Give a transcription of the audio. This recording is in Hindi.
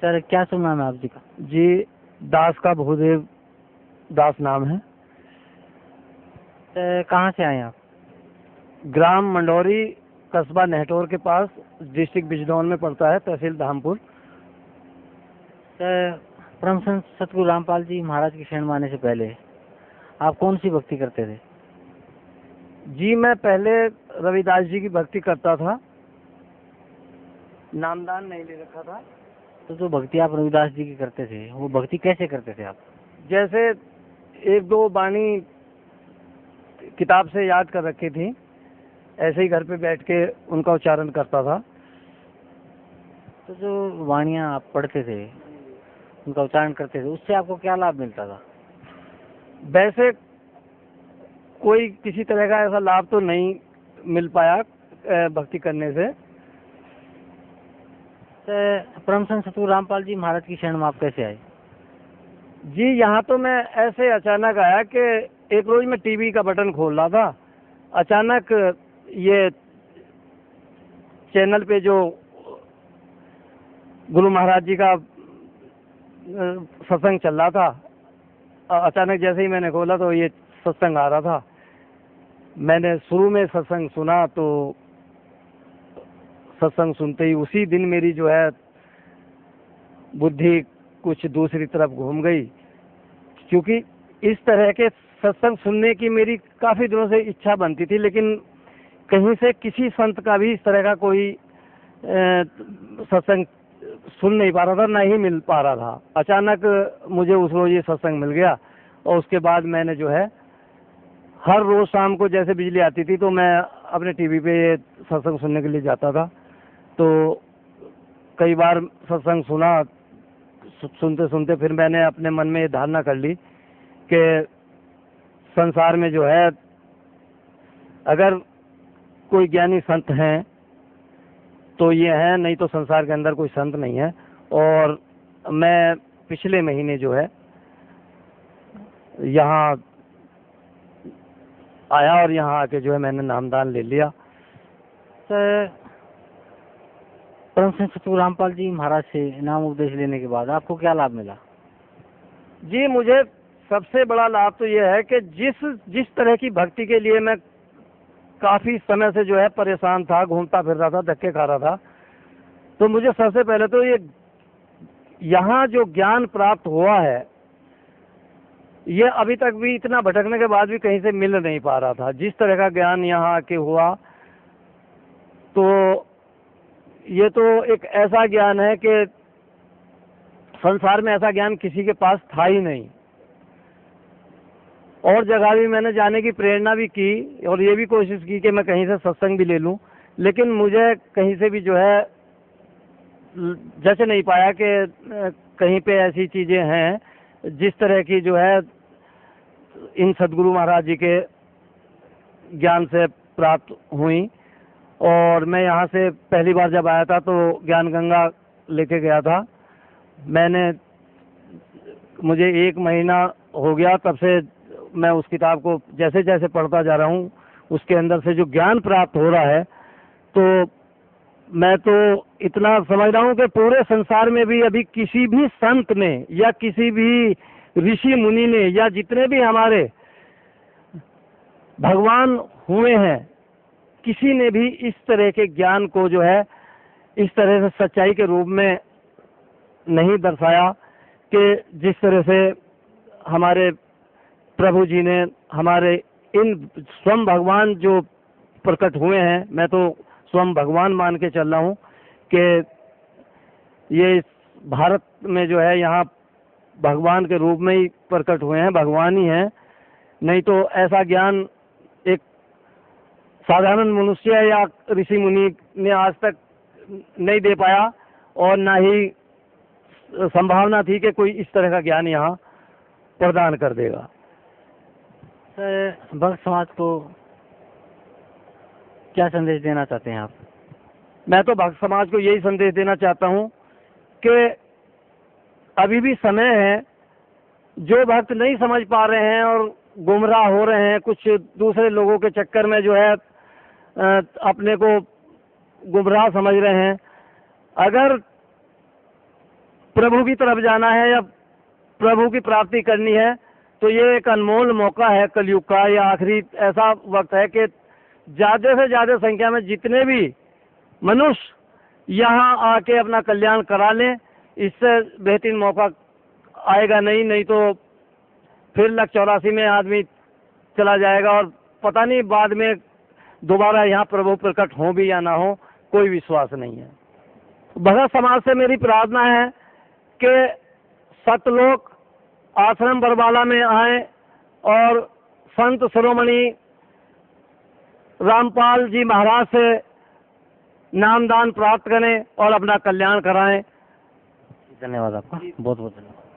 सर क्या शुभ नाम है आप जी का? जी, दास का भूदेव दास नाम है। सर कहाँ से आए आप? ग्राम मंडौरी, कस्बा नेहटोर के पास, डिस्ट्रिक्ट बिजनौर में पड़ता है, तहसील धामपुर। सर परम संत सतगुरु रामपाल जी महाराज की शरण में आने से पहले आप कौन सी भक्ति करते थे? जी, मैं पहले रविदास जी की भक्ति करता था, नामदान नहीं ले रखा था। तो जो भक्ति आप रविदास जी की करते थे वो भक्ति कैसे करते थे आप? जैसे एक दो बाणी किताब से याद कर रखी थी, ऐसे ही घर पे बैठ के उनका उच्चारण करता था। तो जो वाणियाँ आप पढ़ते थे उनका उच्चारण करते थे उससे आपको क्या लाभ मिलता था? वैसे कोई किसी तरह का ऐसा लाभ तो नहीं मिल पाया भक्ति करने से। सर परम संत सतगुरु रामपाल जी महाराज की शरण में आप कैसे आए? जी, यहाँ तो मैं ऐसे अचानक आया कि एक रोज मैं टीवी का बटन खोल रहा था, अचानक ये चैनल पे जो गुरु महाराज जी का सत्संग चल रहा था, अचानक जैसे ही मैंने खोला तो ये सत्संग आ रहा था। मैंने शुरू में सत्संग सुना तो सत्संग सुनते ही उसी दिन मेरी जो है बुद्धि कुछ दूसरी तरफ घूम गई, क्योंकि इस तरह के सत्संग सुनने की मेरी काफ़ी दिनों से इच्छा बनती थी, लेकिन कहीं से किसी संत का भी इस तरह का कोई सत्संग सुन नहीं पा रहा था, ना ही मिल पा रहा था। अचानक मुझे उस रोज ये सत्संग मिल गया और उसके बाद मैंने जो है हर रोज शाम को जैसे बिजली आती थी तो मैं अपने टीवी पे ये सत्संग सुनने के लिए जाता था। तो कई बार सत्संग सुना, सुनते सुनते फिर मैंने अपने मन में ये धारणा कर ली कि संसार में जो है अगर कोई ज्ञानी संत हैं तो ये हैं, नहीं तो संसार के अंदर कोई संत नहीं है। और मैं पिछले महीने जो है यहाँ आया और यहाँ आके जो है मैंने नामदान ले लिया। सर परम संत सतगुरु रामपाल जी महाराज से नाम उपदेश लेने के बाद आपको क्या लाभ मिला? जी, मुझे सबसे बड़ा लाभ तो ये है कि जिस तरह की भक्ति के लिए मैं काफ़ी समय से जो है परेशान था, घूमता फिर रहा था, धक्के खा रहा था, तो मुझे सबसे पहले तो ये यहाँ जो ज्ञान प्राप्त हुआ है ये अभी तक भी इतना भटकने के बाद भी कहीं से मिल नहीं पा रहा था। जिस तरह का ज्ञान यहाँ आके हुआ तो ये तो एक ऐसा ज्ञान है कि संसार में ऐसा ज्ञान किसी के पास था ही नहीं। और जगह भी मैंने जाने की प्रेरणा भी की और ये भी कोशिश की कि मैं कहीं से सत्संग भी ले लूं, लेकिन मुझे कहीं से भी जो है जच नहीं पाया कि कहीं पे ऐसी चीज़ें हैं जिस तरह की जो है इन सदगुरु महाराज जी के ज्ञान से प्राप्त हुई। और मैं यहाँ से पहली बार जब आया था तो ज्ञान गंगा लेके गया था मैंने, मुझे 1 महीना हो गया, तब से मैं उस किताब को जैसे जैसे पढ़ता जा रहा हूँ उसके अंदर से जो ज्ञान प्राप्त हो रहा है, तो मैं तो इतना समझ रहा हूँ कि पूरे संसार में भी अभी किसी भी संत ने या किसी भी ऋषि मुनि ने या जितने भी हमारे भगवान हुए हैं, किसी ने भी इस तरह के ज्ञान को जो है इस तरह से सच्चाई के रूप में नहीं दर्शाया कि जिस तरह से हमारे प्रभु जी ने, हमारे इन स्वयं भगवान जो प्रकट हुए हैं, मैं तो स्वयं भगवान मान के चल रहा हूँ कि ये भारत में जो है यहाँ भगवान के रूप में ही प्रकट हुए हैं, भगवान ही हैं। नहीं तो ऐसा ज्ञान एक साधारण मनुष्य या ऋषि मुनि ने आज तक नहीं दे पाया और ना ही संभावना थी कि कोई इस तरह का ज्ञान यहाँ प्रदान कर देगा। सर भक्त समाज को क्या संदेश देना चाहते हैं आप? मैं तो भक्त समाज को यही संदेश देना चाहता हूँ कि अभी भी समय है, जो भक्त नहीं समझ पा रहे हैं और गुमराह हो रहे हैं, कुछ दूसरे लोगों के चक्कर में जो है अपने को गुमराह समझ रहे हैं, अगर प्रभु की तरफ जाना है या प्रभु की प्राप्ति करनी है, तो ये एक अनमोल मौका है कलयुग का। ये आखिरी ऐसा वक्त है कि ज़्यादा से ज़्यादा संख्या में जितने भी मनुष्य यहाँ आके अपना कल्याण करा लें, इससे बेहतरीन मौका आएगा नहीं तो फिर 184 में आदमी चला जाएगा और पता नहीं बाद में दोबारा यहाँ प्रभु प्रकट हो भी या ना हो, कोई विश्वास नहीं है। भगत समाज से मेरी प्रार्थना है कि सतलोक आश्रम बरवाला में आए और संत शिरोमणि रामपाल जी महाराज से नामदान प्राप्त करें और अपना कल्याण कराएं। धन्यवाद आपका, बहुत बहुत धन्यवाद।